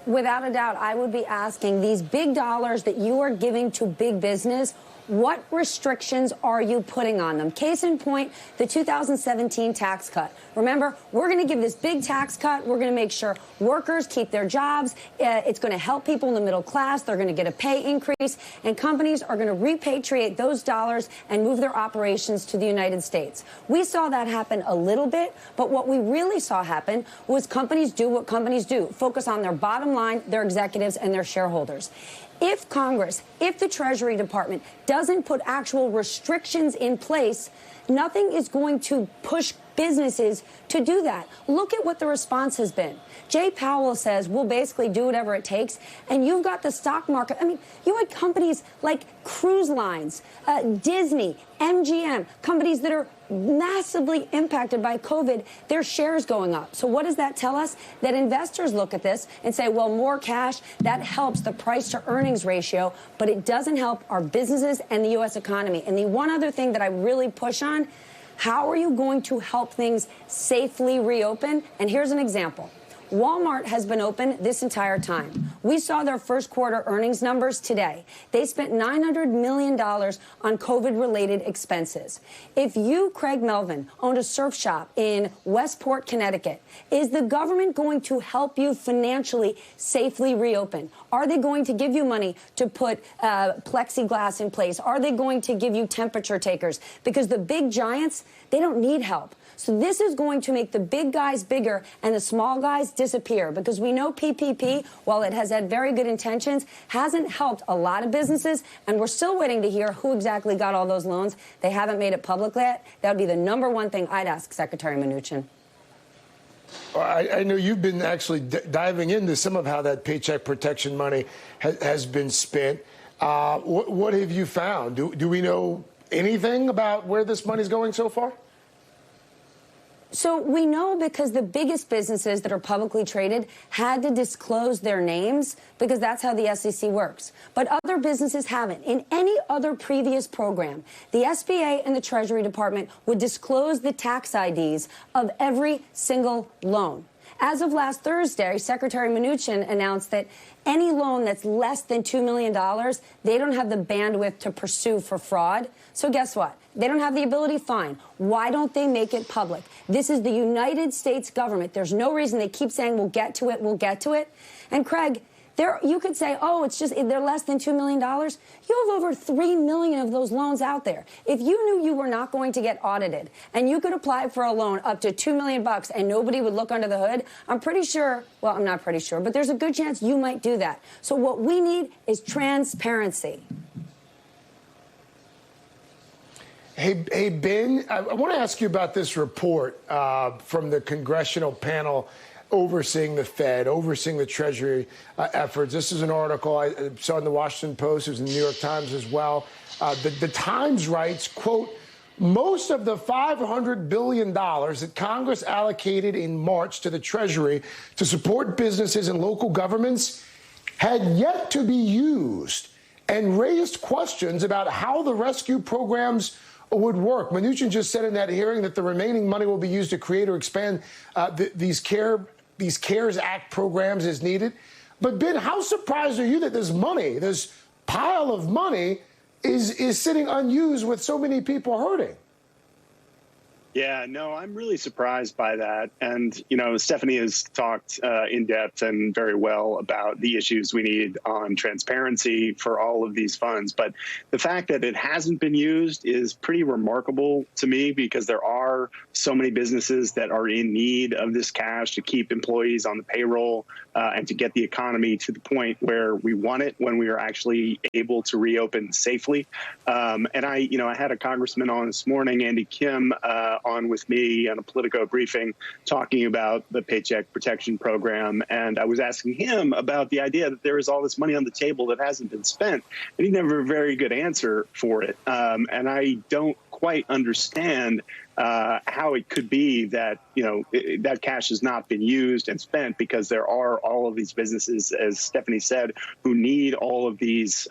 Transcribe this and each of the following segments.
Without a doubt, I would be asking these big dollars that you are giving to big business, what restrictions are you putting on them? Case in point, the 2017 tax cut. Remember, we're going to give this big tax cut. We're going to make sure workers keep their jobs. It's going to help people in the middle class. They're going to get a pay increase. And companies are going to repatriate those dollars and move their operations to the United States. We saw that happen a little bit. But what we really saw happen was companies do what companies do, focus on their bottom line, their executives, and their shareholders. If Congress, if the Treasury Department doesn't put actual restrictions in place, nothing is going to push businesses to do that. Look at what the response has been. Jay Powell says we'll basically do whatever it takes. And you've got the stock market. I mean, you had companies like cruise lines, Disney, MGM, companies that are massively impacted by COVID, their shares going up. So what does that tell us? That investors look at this and say, well, more cash, that helps the price to earnings ratio, but it doesn't help our businesses and the U.S. economy. And the one other thing that I really push on, how are you going to help things safely reopen? And here's an example. Walmart has been open this entire time. We saw their first quarter earnings numbers today. They spent $900 million on COVID-related expenses. If you, Craig Melvin, owned a surf shop in Westport, Connecticut, is the government going to help you financially safely reopen? Are they going to give you money to put plexiglass in place? Are they going to give you temperature takers? Because the big giants, they don't need help. So this is going to make the big guys bigger and the small guys disappear, because we know PPP, while it has had very good intentions, hasn't helped a lot of businesses, and we're still waiting to hear who exactly got all those loans. They haven't made it public yet. That would be the number one thing I'd ask Secretary Mnuchin. I know you've been actually diving into some of how that paycheck protection money has been spent. What have you found? Do we know anything about where this money's going so far? So we know because the biggest businesses that are publicly traded had to disclose their names, because that's how the SEC works. But other businesses haven't. In any other previous program, the SBA and the Treasury Department would disclose the tax IDs of every single loan. As of last Thursday, Secretary Mnuchin announced that any loan that's less than $2 million, they don't have the bandwidth to pursue for fraud. So guess what? They don't have the ability, fine. Why don't they make it public? This is the United States government. There's no reason they keep saying we'll get to it, we'll get to it. And Craig, you could say, oh, it's just they're less than $2 million. You have over 3 million of those loans out there. If you knew you were not going to get audited and you could apply for a loan up to $2 million and nobody would look under the hood, I'm pretty sure, well, I'm not pretty sure, but there's a good chance you might do that. So what we need is transparency. Hey, Ben, I want to ask you about this report from the congressional panel overseeing the Fed, overseeing the Treasury efforts. This is an article I saw in the Washington Post. It was in the New York Times as well. The Times writes, quote, most of the $500 billion that Congress allocated in March to the Treasury to support businesses and local governments had yet to be used, and raised questions about how the rescue programs would work. Mnuchin just said in that hearing that the remaining money will be used to create or expand these CARES Act programs as needed. But Ben, how surprised are you that this money, this pile of money, is sitting unused with so many people hurting? Yeah, no, I'm really surprised by that. And, you know, Stephanie has talked in depth and very well about the issues we need on transparency for all of these funds. But the fact that it hasn't been used is pretty remarkable to me, because there are so many businesses that are in need of this cash to keep employees on the payroll and to get the economy to the point where we want it when we are actually able to reopen safely. And I had a congressman on this morning, Andy Kim, on with me on a Politico briefing talking about the Paycheck Protection Program. And I was asking him about the idea that there is all this money on the table that hasn't been spent. And he never had a very good answer for it. And I don't quite understand how it could be that, that cash has not been used and spent, because there are all of these businesses, as Stephanie said, who need all of these,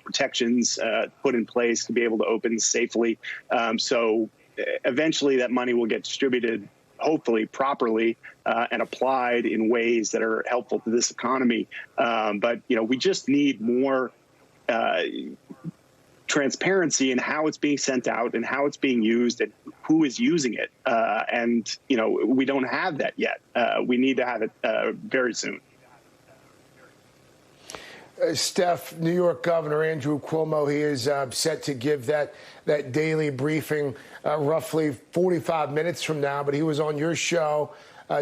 protections put in place to be able to open safely. So eventually that money will get distributed hopefully properly and applied in ways that are helpful to this economy. But, we just need more transparency in how it's being sent out and how it's being used and who is using it. And we don't have that yet. We need to have it very soon. Steph, New York Governor Andrew Cuomo, he is set to give that daily briefing roughly 45 minutes from now. But he was on your show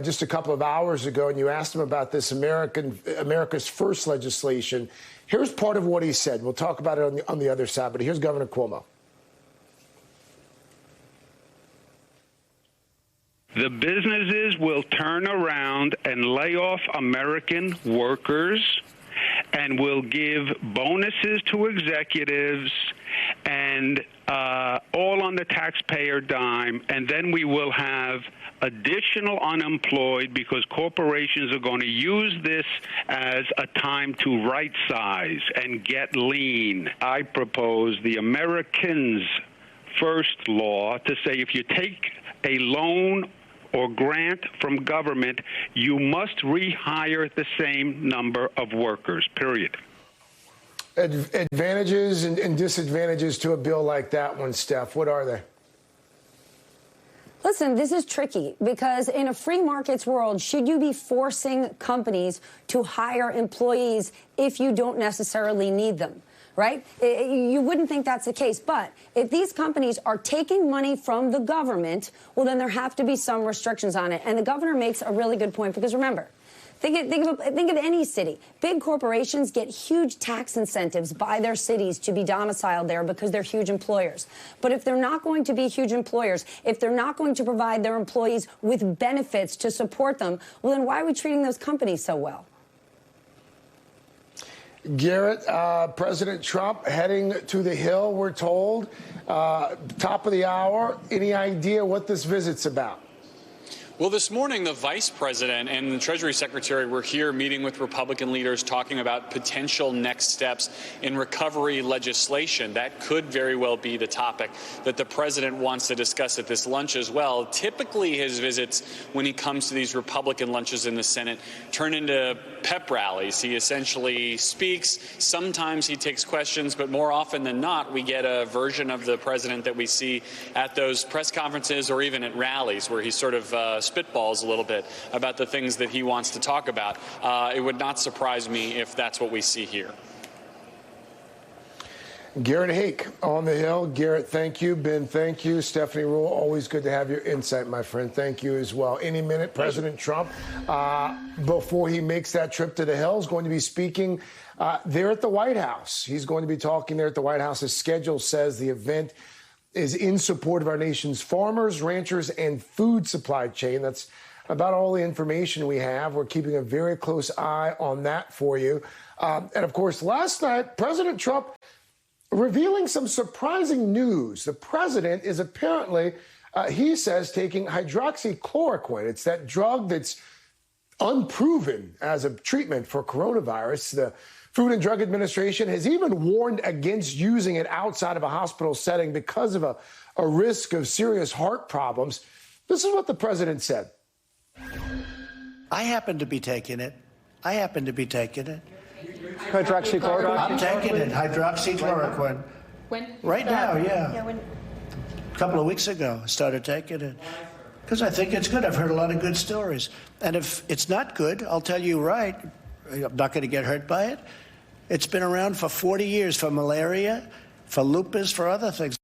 just a couple of hours ago, and you asked him about this America's First legislation. Here's part of what he said. We'll talk about it on the other side, but here's Governor Cuomo. The businesses will turn around and lay off American workers and will give bonuses to executives and all on the taxpayer dime. And then we will have additional unemployed because corporations are going to use this as a time to right size and get lean. I propose the Americans First law to say if you take a loan or grant from government, you must rehire the same number of workers, period. Advantages and disadvantages to a bill like that one, Steph, what are they? Listen, this is tricky because in a free markets world, should you be forcing companies to hire employees if you don't necessarily need them? Right? You wouldn't think that's the case. But if these companies are taking money from the government, well, then there have to be some restrictions on it. And the governor makes a really good point because remember, think of any city. Big corporations get huge tax incentives by their cities to be domiciled there because they're huge employers. But if they're not going to be huge employers, if they're not going to provide their employees with benefits to support them, well, then why are we treating those companies so well? Garrett, President Trump heading to the Hill, we're told. Top of the hour. Any idea what this visit's about? Well, this morning, the vice president and the Treasury Secretary were here meeting with Republican leaders talking about potential next steps in recovery legislation. That could very well be the topic that the president wants to discuss at this lunch as well. Typically, his visits, when he comes to these Republican lunches in the Senate, turn into pep rallies. He essentially speaks. Sometimes he takes questions, but more often than not, we get a version of the president that we see at those press conferences or even at rallies where he sort of spitballs a little bit about the things that he wants to talk about. It would not surprise me if that's what we see here. Garrett Hake on the Hill. Garrett, thank you. Ben, thank you. Stephanie Ruhle, always good to have your insight, my friend. Thank you as well. Any minute, President Trump, before he makes that trip to the Hill, is going to be speaking there at the White House. He's going to be talking there at the White House. His schedule says the event is in support of our nation's farmers, ranchers, and food supply chain. That's about all the information we have. We're keeping a very close eye on that for you. And, of course, last night, President Trump revealing some surprising news. The president is apparently, he says, taking hydroxychloroquine. It's that drug that's unproven as a treatment for coronavirus. The Food and Drug Administration has even warned against using it outside of a hospital setting because of a risk of serious heart problems. This is what the president said. I happen to be taking it. Hydroxychloroquine? I'm taking it, hydroxychloroquine. When? Right now, yeah. When? A couple of weeks ago, I started taking it. Because I think it's good. I've heard a lot of good stories. And if it's not good, I'll tell you right. I'm not going to get hurt by it. It's been around for 40 years for malaria, for lupus, for other things.